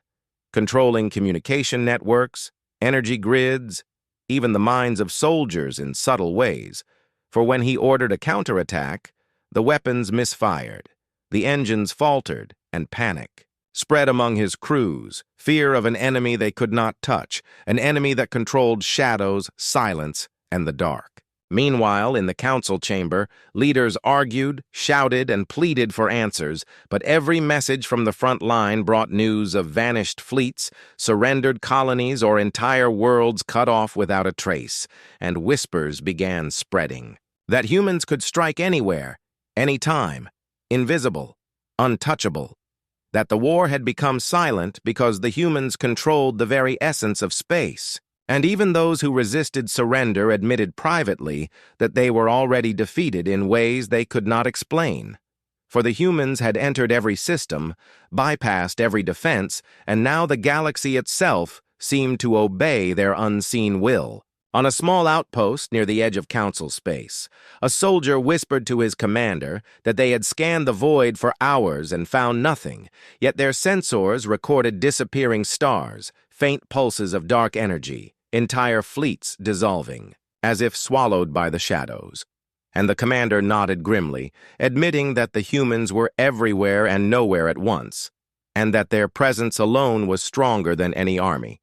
controlling communication networks, energy grids, even the minds of soldiers in subtle ways, for when he ordered a counterattack, the weapons misfired, the engines faltered, and panic spread among his crews, fear of an enemy they could not touch, an enemy that controlled shadows, silence, and the dark. Meanwhile, in the Council chamber, leaders argued, shouted, and pleaded for answers, but every message from the front line brought news of vanished fleets, surrendered colonies, or entire worlds cut off without a trace, and whispers began spreading. That humans could strike anywhere, anytime, invisible, untouchable. That the war had become silent because the humans controlled the very essence of space. And even those who resisted surrender admitted privately that they were already defeated in ways they could not explain. For the humans had entered every system, bypassed every defense, and now the galaxy itself seemed to obey their unseen will. On a small outpost near the edge of Council space, a soldier whispered to his commander that they had scanned the void for hours and found nothing, yet their sensors recorded disappearing stars, faint pulses of dark energy, entire fleets dissolving, as if swallowed by the shadows. And the commander nodded grimly, admitting that the humans were everywhere and nowhere at once, and that their presence alone was stronger than any army,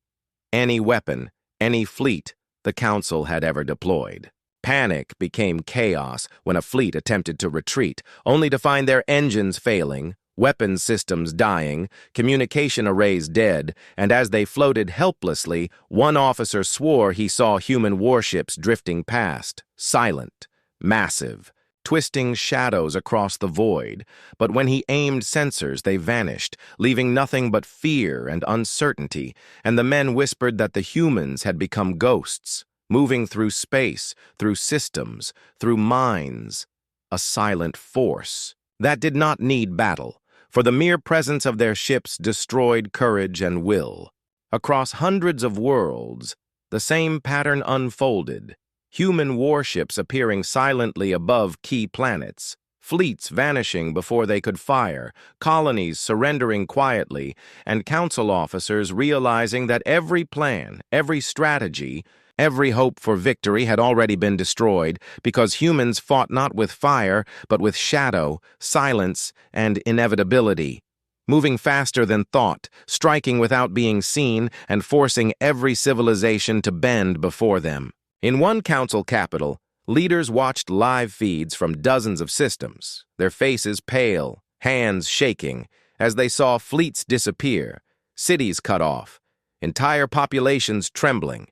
any weapon, any fleet the Council had ever deployed. Panic became chaos when a fleet attempted to retreat, only to find their engines failing, weapons systems dying, communication arrays dead, and as they floated helplessly, one officer swore he saw human warships drifting past, silent, massive, twisting shadows across the void. But when he aimed sensors, they vanished, leaving nothing but fear and uncertainty, and the men whispered that the humans had become ghosts, moving through space, through systems, through minds, a silent force that did not need battle, for the mere presence of their ships destroyed courage and will. Across hundreds of worlds, the same pattern unfolded, human warships appearing silently above key planets, fleets vanishing before they could fire, colonies surrendering quietly, and council officers realizing that every plan, every strategy, every hope for victory had already been destroyed because humans fought not with fire, but with shadow, silence, and inevitability, moving faster than thought, striking without being seen, and forcing every civilization to bend before them. In one council capital, leaders watched live feeds from dozens of systems, their faces pale, hands shaking, as they saw fleets disappear, cities cut off, entire populations trembling.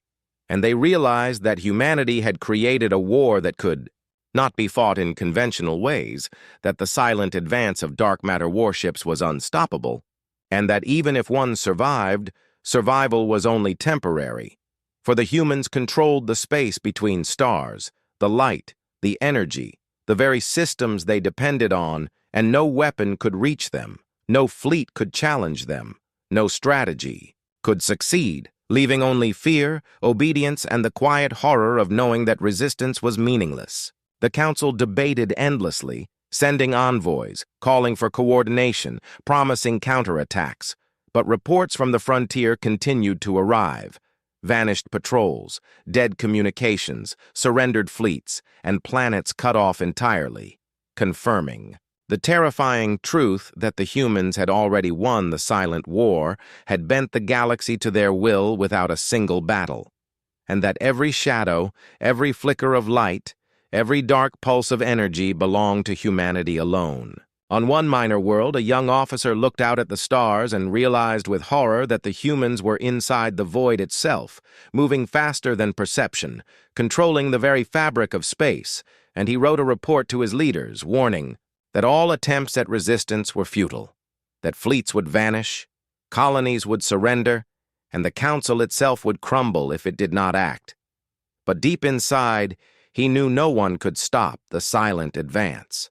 And they realized that humanity had created a war that could not be fought in conventional ways, that the silent advance of dark matter warships was unstoppable, and that even if one survived, survival was only temporary, for the humans controlled the space between stars, the light, the energy, the very systems they depended on, and no weapon could reach them, no fleet could challenge them, no strategy could succeed, leaving only fear, obedience, and the quiet horror of knowing that resistance was meaningless. The Council debated endlessly, sending envoys, calling for coordination, promising counterattacks. But reports from the frontier continued to arrive. Vanished patrols, dead communications, surrendered fleets, and planets cut off entirely, confirming the terrifying truth that the humans had already won the silent war, had bent the galaxy to their will without a single battle, and that every shadow, every flicker of light, every dark pulse of energy belonged to humanity alone. On one minor world, a young officer looked out at the stars and realized with horror that the humans were inside the void itself, moving faster than perception, controlling the very fabric of space, and he wrote a report to his leaders, warning that all attempts at resistance were futile, that fleets would vanish, colonies would surrender, and the Council itself would crumble if it did not act. But deep inside, he knew no one could stop the silent advance,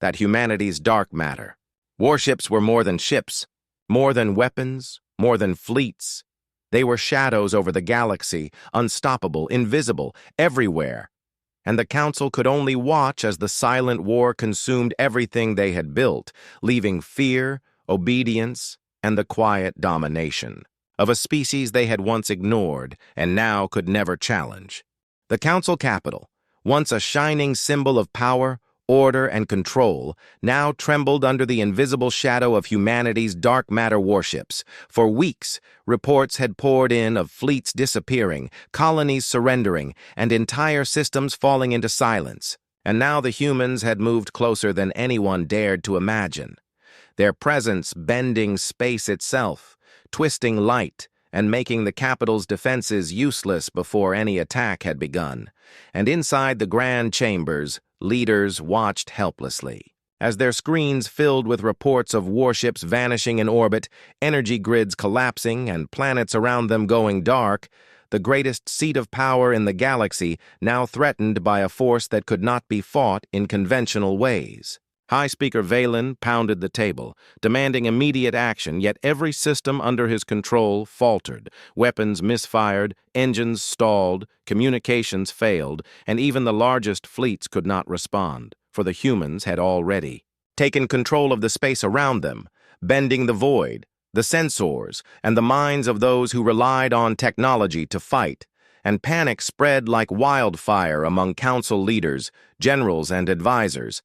that humanity's dark matter. Warships were more than ships, more than weapons, more than fleets. They were shadows over the galaxy, unstoppable, invisible, everywhere. And the Council could only watch as the silent war consumed everything they had built, leaving fear, obedience, and the quiet domination of a species they had once ignored and now could never challenge. The Council capital, once a shining symbol of power, order, and control, now trembled under the invisible shadow of humanity's dark matter warships. For weeks, reports had poured in of fleets disappearing, colonies surrendering, and entire systems falling into silence. And now the humans had moved closer than anyone dared to imagine, their presence bending space itself, twisting light, and making the capital's defenses useless before any attack had begun. And inside the grand chambers, leaders watched helplessly, as their screens filled with reports of warships vanishing in orbit, energy grids collapsing, and planets around them going dark, the greatest seat of power in the galaxy now threatened by a force that could not be fought in conventional ways. High Speaker Valen pounded the table, demanding immediate action, yet every system under his control faltered. Weapons misfired, engines stalled, communications failed, and even the largest fleets could not respond, for the humans had already taken control of the space around them, bending the void, the sensors, and the minds of those who relied on technology to fight. And panic spread like wildfire among council leaders, generals, and advisors,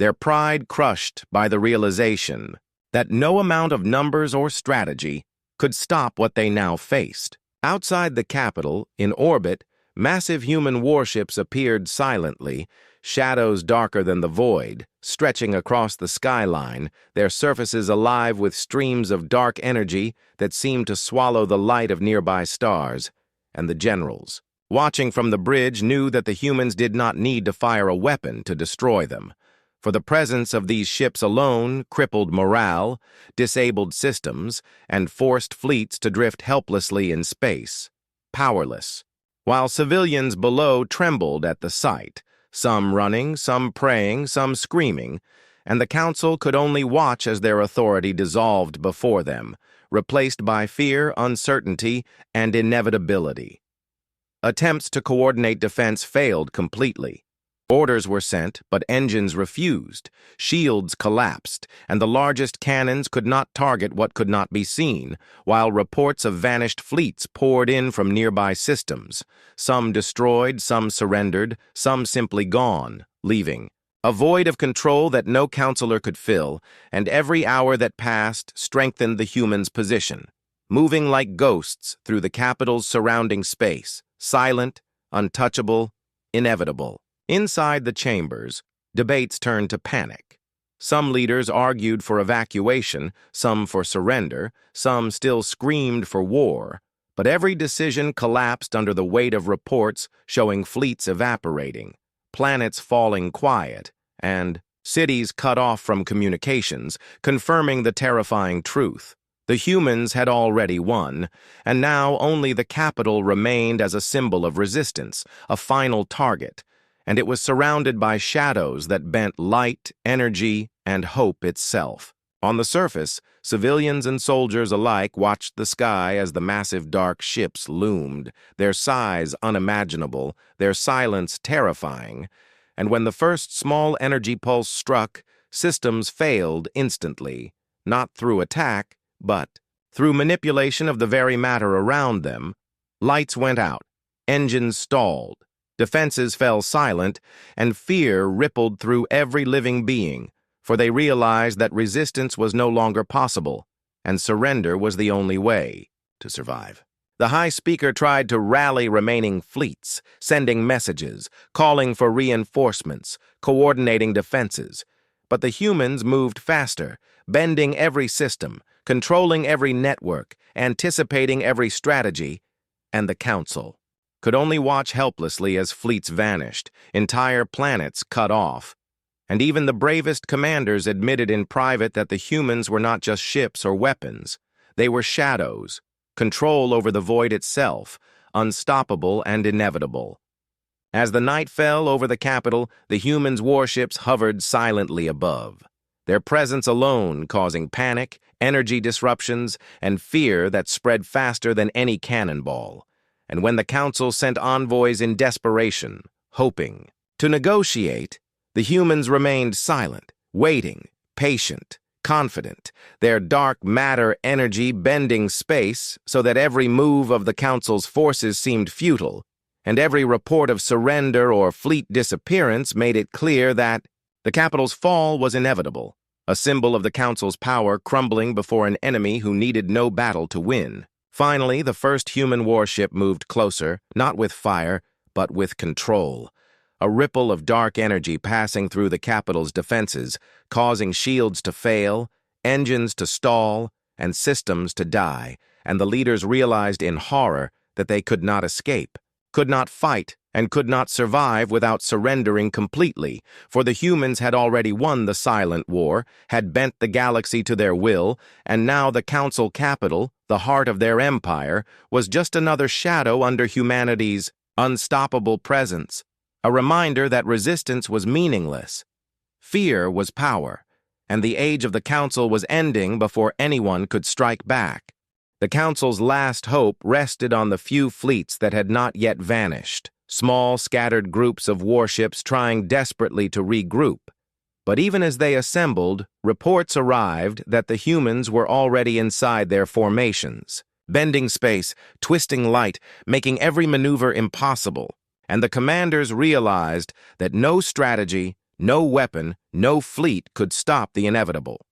their pride crushed by the realization that no amount of numbers or strategy could stop what they now faced. Outside the capital, in orbit, Massive human warships appeared silently, shadows darker than the void, stretching across the skyline, their surfaces alive with streams of dark energy that seemed to swallow the light of nearby stars. And the generals, watching from the bridge, knew that the humans did not need to fire a weapon to destroy them, for the presence of these ships alone crippled morale, disabled systems, and forced fleets to drift helplessly in space, powerless, while civilians below trembled at the sight, some running, some praying, some screaming, and the council could only watch as their authority dissolved before them, replaced by fear, uncertainty, and inevitability. Attempts to coordinate defense failed completely. Orders were sent, but engines refused, shields collapsed, and the largest cannons could not target what could not be seen, while reports of vanished fleets poured in from nearby systems, some destroyed, some surrendered, some simply gone, leaving a void of control that no counselor could fill, and every hour that passed strengthened the humans' position, moving like ghosts through the capital's surrounding space, silent, untouchable, inevitable. Inside the chambers, debates turned to panic. Some leaders argued for evacuation, some for surrender, some still screamed for war, but every decision collapsed under the weight of reports showing fleets evaporating, planets falling quiet, and cities cut off from communications, confirming the terrifying truth. The humans had already won, and now only the capital remained as a symbol of resistance, a final target, and it was surrounded by shadows that bent light, energy, and hope itself. On the surface, civilians and soldiers alike watched the sky as the massive dark ships loomed, their size unimaginable, their silence terrifying, and when the first small energy pulse struck, systems failed instantly, not through attack, but through manipulation of the very matter around them. Lights went out, engines stalled, defenses fell silent, and fear rippled through every living being, for they realized that resistance was no longer possible, and surrender was the only way to survive. The High Speaker tried to rally remaining fleets, sending messages, calling for reinforcements, coordinating defenses, but the humans moved faster, bending every system, controlling every network, anticipating every strategy, and the Council could only watch helplessly as fleets vanished, entire planets cut off. And even the bravest commanders admitted in private that the humans were not just ships or weapons. They were shadows, control over the void itself, unstoppable and inevitable. As the night fell over the capital, the humans' warships hovered silently above, their presence alone causing panic, energy disruptions, and fear that spread faster than any cannonball. And when the Council sent envoys in desperation, hoping to negotiate, the humans remained silent, waiting, patient, confident, their dark matter energy bending space so that every move of the Council's forces seemed futile, and every report of surrender or fleet disappearance made it clear that the capital's fall was inevitable, a symbol of the Council's power crumbling before an enemy who needed no battle to win. Finally, the first human warship moved closer, not with fire, but with control. A ripple of dark energy passing through the capital's defenses, causing shields to fail, engines to stall, and systems to die, and the leaders realized in horror that they could not escape, could not fight, and could not survive without surrendering completely, for the humans had already won the silent war, had bent the galaxy to their will, and now the Council capital, the heart of their empire, was just another shadow under humanity's unstoppable presence, a reminder that resistance was meaningless. Fear was power, and the age of the Council was ending before anyone could strike back. The Council's last hope rested on the few fleets that had not yet vanished, small scattered groups of warships trying desperately to regroup. But even as they assembled, reports arrived that the humans were already inside their formations, bending space, twisting light, making every maneuver impossible, and the commanders realized that no strategy, no weapon, no fleet could stop the inevitable.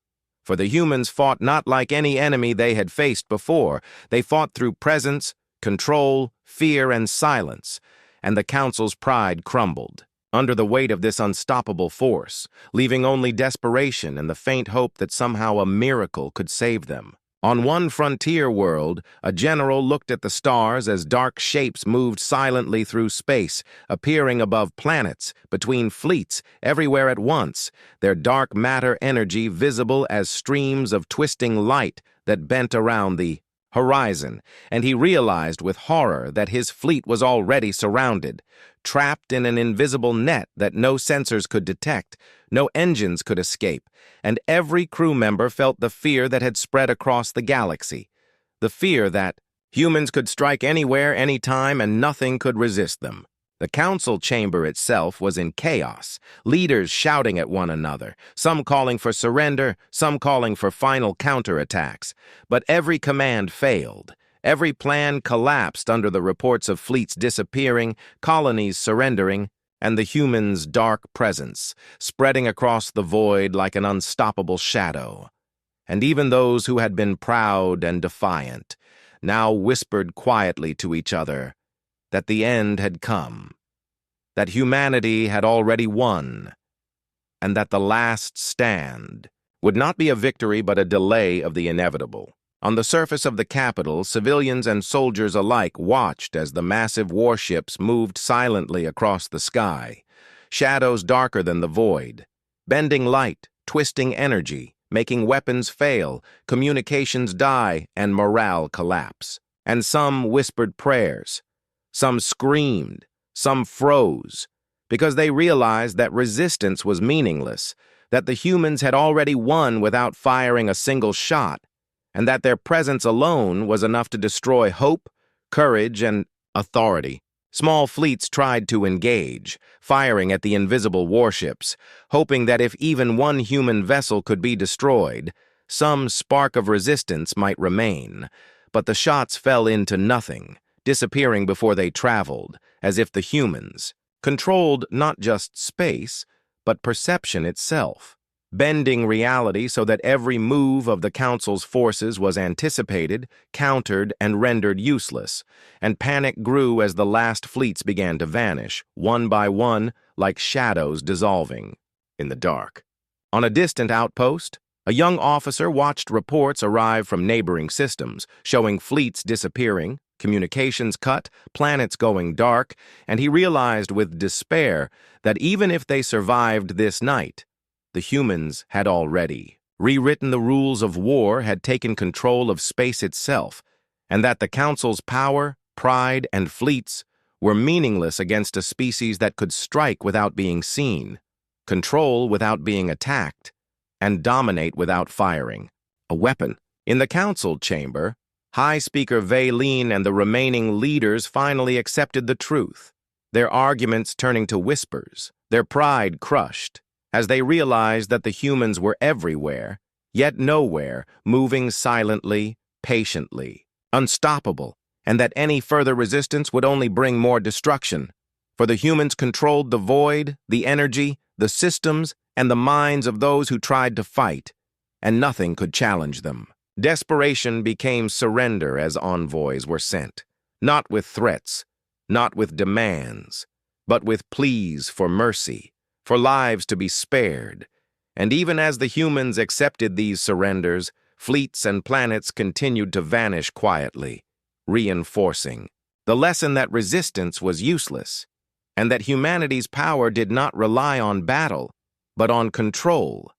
For the humans fought not like any enemy they had faced before. They fought through presence, control, fear, and silence. and the Council's pride crumbled under the weight of this unstoppable force, leaving only desperation and the faint hope that somehow a miracle could save them. On one frontier world, a general looked at the stars as dark shapes moved silently through space, appearing above planets, between fleets, everywhere at once, their dark matter energy visible as streams of twisting light that bent around the horizon, and he realized with horror that his fleet was already surrounded, trapped in an invisible net that no sensors could detect, no engines could escape, and every crew member felt the fear that had spread across the galaxy, the fear that humans could strike anywhere, anytime, and nothing could resist them. The council chamber itself was in chaos, leaders shouting at one another, some calling for surrender, some calling for final counterattacks. But every command failed. Every plan collapsed under the reports of fleets disappearing, colonies surrendering, and the humans' dark presence spreading across the void like an unstoppable shadow. And even those who had been proud and defiant now whispered quietly to each other that the end had come, that humanity had already won, and that the last stand would not be a victory but a delay of the inevitable. On the surface of the capital, civilians and soldiers alike watched as the massive warships moved silently across the sky, shadows darker than the void, bending light, twisting energy, making weapons fail, communications die, and morale collapse. And some whispered prayers, some screamed, some froze, because they realized that resistance was meaningless, that the humans had already won without firing a single shot, and that their presence alone was enough to destroy hope, courage, and authority. Small fleets tried to engage, firing at the invisible warships, hoping that if even one human vessel could be destroyed, some spark of resistance might remain. But the shots fell into nothing, disappearing before they traveled, as if the humans controlled not just space, but perception itself, bending reality so that every move of the Council's forces was anticipated, countered, and rendered useless, and panic grew as the last fleets began to vanish, one by one, like shadows dissolving in the dark. On a distant outpost, a young officer watched reports arrive from neighboring systems, showing fleets disappearing, communications cut, planets going dark, and he realized with despair that even if they survived this night, the humans had already rewritten the rules of war, had taken control of space itself, and that the Council's power, pride, and fleets were meaningless against a species that could strike without being seen, control without being attacked, and dominate without firing a weapon. In the Council chamber, High Speaker Valine and the remaining leaders finally accepted the truth, their arguments turning to whispers, their pride crushed, as they realized that the humans were everywhere, yet nowhere, moving silently, patiently, unstoppable, and that any further resistance would only bring more destruction. For the humans controlled the void, the energy, the systems, and the minds of those who tried to fight, and nothing could challenge them. Desperation became surrender as envoys were sent, not with threats, not with demands, but with pleas for mercy, for lives to be spared. And even as the humans accepted these surrenders, fleets and planets continued to vanish quietly, reinforcing the lesson that resistance was useless, and that humanity's power did not rely on battle, but on control,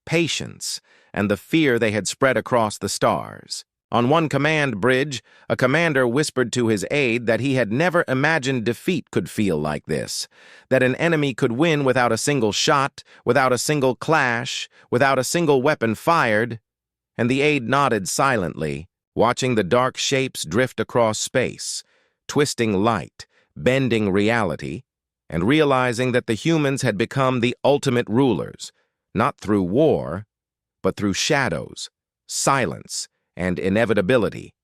patience, and the fear they had spread across the stars. On one command bridge, a commander whispered to his aide that he had never imagined defeat could feel like this, that an enemy could win without a single shot, without a single clash, without a single weapon fired, and the aide nodded silently, watching the dark shapes drift across space, twisting light, bending reality, and realizing that the humans had become the ultimate rulers, not through war, but through shadows, silence, and inevitability,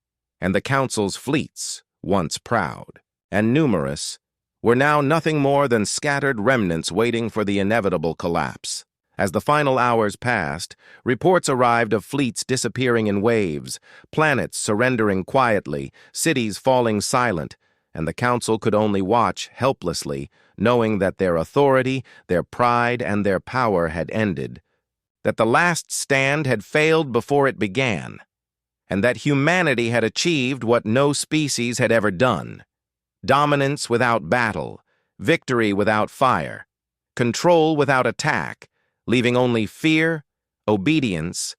and the Council's fleets, once proud and numerous, were now nothing more than scattered remnants waiting for the inevitable collapse. As the final hours passed, reports arrived of fleets disappearing in waves, planets surrendering quietly, cities falling silent, and the council could only watch helplessly, knowing that their authority, their pride, and their power had ended, that the last stand had failed before it began, and that humanity had achieved what no species had ever done: dominance without battle, victory without fire, control without attack, leaving only fear, obedience,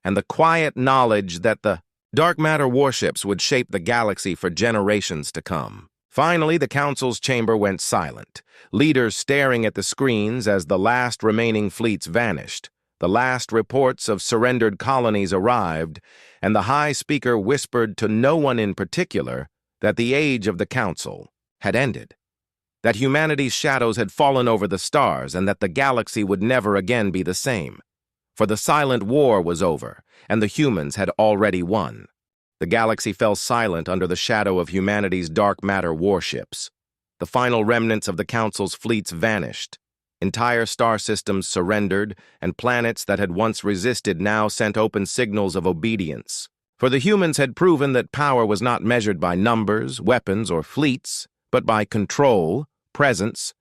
and the quiet knowledge that the dark matter warships would shape the galaxy for generations to come. Finally, the council's chamber went silent, leaders staring at the screens as the last remaining fleets vanished. The last reports of surrendered colonies arrived, and the High Speaker whispered to no one in particular that the age of the council had ended, that humanity's shadows had fallen over the stars, and that the galaxy would never again be the same. For the silent war was over, and the humans had already won. The galaxy fell silent under the shadow of humanity's dark matter warships. The final remnants of the Council's fleets vanished. Entire star systems surrendered, and planets that had once resisted now sent open signals of obedience. For the humans had proven that power was not measured by numbers, weapons, or fleets, but by control, presence,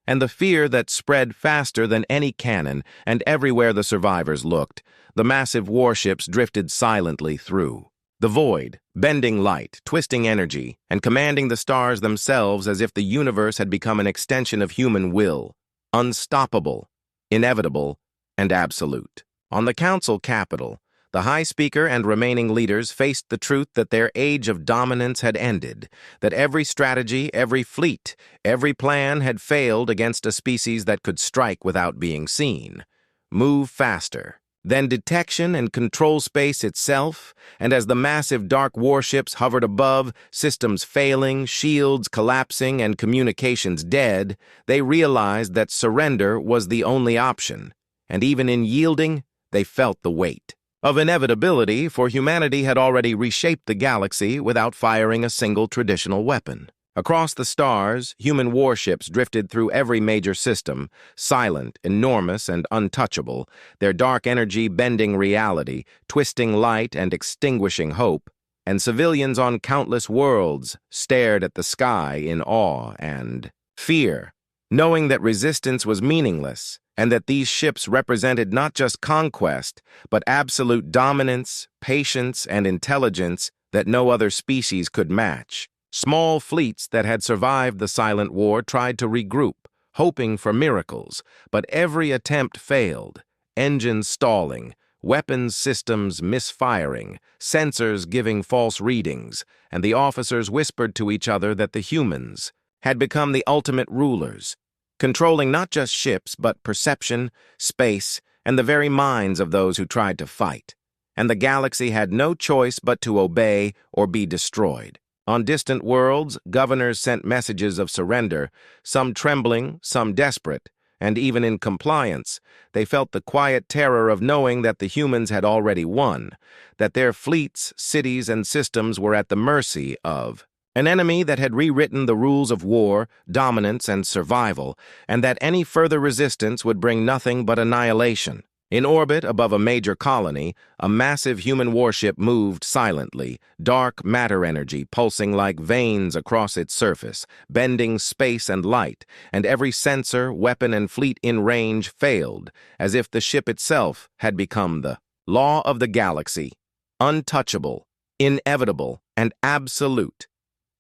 and the fear that spread faster than any cannon, and everywhere the survivors looked, the massive warships drifted silently through. The void, bending light, twisting energy, and commanding the stars themselves as if the universe had become an extension of human will, unstoppable, inevitable, and absolute. On the council capital, the High Speaker and remaining leaders faced the truth that their age of dominance had ended, that every strategy, every fleet, every plan had failed against a species that could strike without being seen, move faster than detection and control space itself, and as the massive dark warships hovered above, systems failing, shields collapsing, and communications dead, they realized that surrender was the only option, and even in yielding, they felt the weight of inevitability, for humanity had already reshaped the galaxy without firing a single traditional weapon. Across the stars, human warships drifted through every major system, silent, enormous, and untouchable, their dark energy bending reality, twisting light and extinguishing hope, and civilians on countless worlds stared at the sky in awe and fear, knowing that resistance was meaningless, and that these ships represented not just conquest, but absolute dominance, patience, and intelligence that no other species could match. Small fleets that had survived the silent war tried to regroup, hoping for miracles, but every attempt failed, engines stalling, weapons systems misfiring, sensors giving false readings, and the officers whispered to each other that the humans had become the ultimate rulers, controlling not just ships but perception, space, and the very minds of those who tried to fight. And the galaxy had no choice but to obey or be destroyed. On distant worlds, governors sent messages of surrender, some trembling, some desperate, and even in compliance, they felt the quiet terror of knowing that the humans had already won, that their fleets, cities, and systems were at the mercy of an enemy that had rewritten the rules of war, dominance, and survival, and that any further resistance would bring nothing but annihilation. In orbit above a major colony, a massive human warship moved silently, dark matter energy pulsing like veins across its surface, bending space and light, and every sensor, weapon, and fleet in range failed, as if the ship itself had become the law of the galaxy, untouchable, inevitable, and absolute.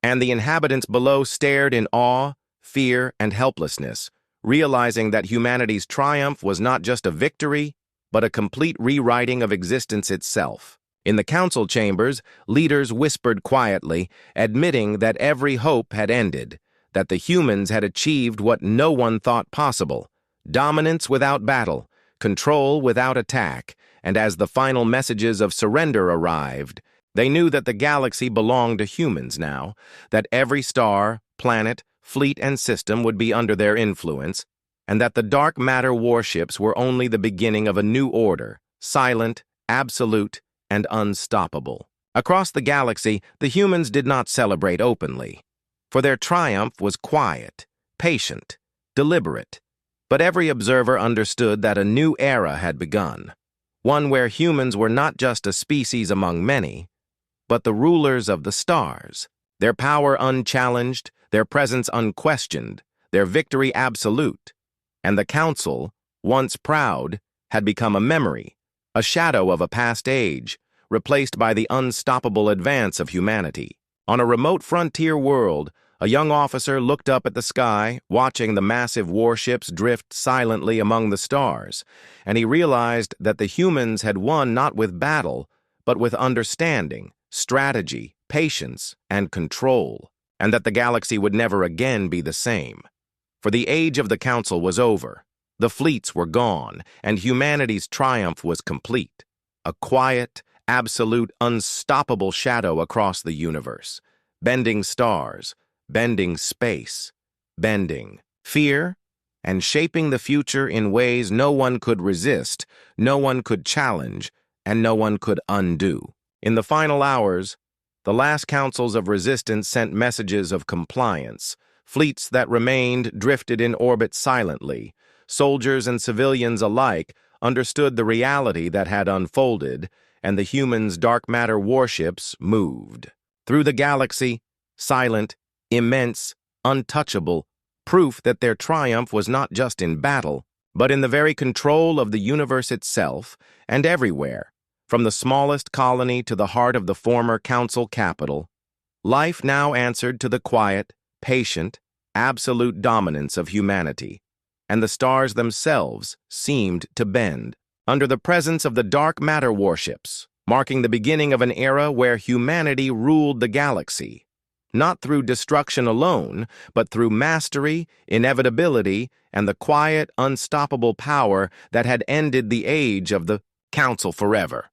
And the inhabitants below stared in awe, fear, and helplessness, realizing that humanity's triumph was not just a victory, but a complete rewriting of existence itself. In the council chambers, leaders whispered quietly, admitting that every hope had ended, that the humans had achieved what no one thought possible: dominance without battle, control without attack, and as the final messages of surrender arrived, they knew that the galaxy belonged to humans now, that every star, planet, fleet, and system would be under their influence, and that the dark matter warships were only the beginning of a new order, silent, absolute, and unstoppable. Across the galaxy, the humans did not celebrate openly, for their triumph was quiet, patient, deliberate. But every observer understood that a new era had begun, one where humans were not just a species among many, but the rulers of the stars. their power unchallenged, their presence unquestioned, their victory absolute. And the Council, once proud, had become a memory, a shadow of a past age, replaced by the unstoppable advance of humanity. On a remote frontier world, a young officer looked up at the sky, watching the massive warships drift silently among the stars, and he realized that the humans had won not with battle, but with understanding, strategy, patience, and control, and that the galaxy would never again be the same. For the age of the Council was over, the fleets were gone, and humanity's triumph was complete. A quiet, absolute, unstoppable shadow across the universe, bending stars, bending space, bending fear, and shaping the future in ways no one could resist, no one could challenge, and no one could undo. In the final hours, the last councils of resistance sent messages of compliance. Fleets that remained drifted in orbit silently. Soldiers and civilians alike understood the reality that had unfolded, and the humans' dark matter warships moved through the galaxy, silent, immense, untouchable, proof that their triumph was not just in battle, but in the very control of the universe itself and everywhere, from the smallest colony to the heart of the former council capital. Life now answered to the quiet, patient, absolute dominance of humanity, and the stars themselves seemed to bend under the presence of the dark matter warships, marking the beginning of an era where humanity ruled the galaxy, not through destruction alone, but through mastery, inevitability, and the quiet, unstoppable power that had ended the age of the Council forever.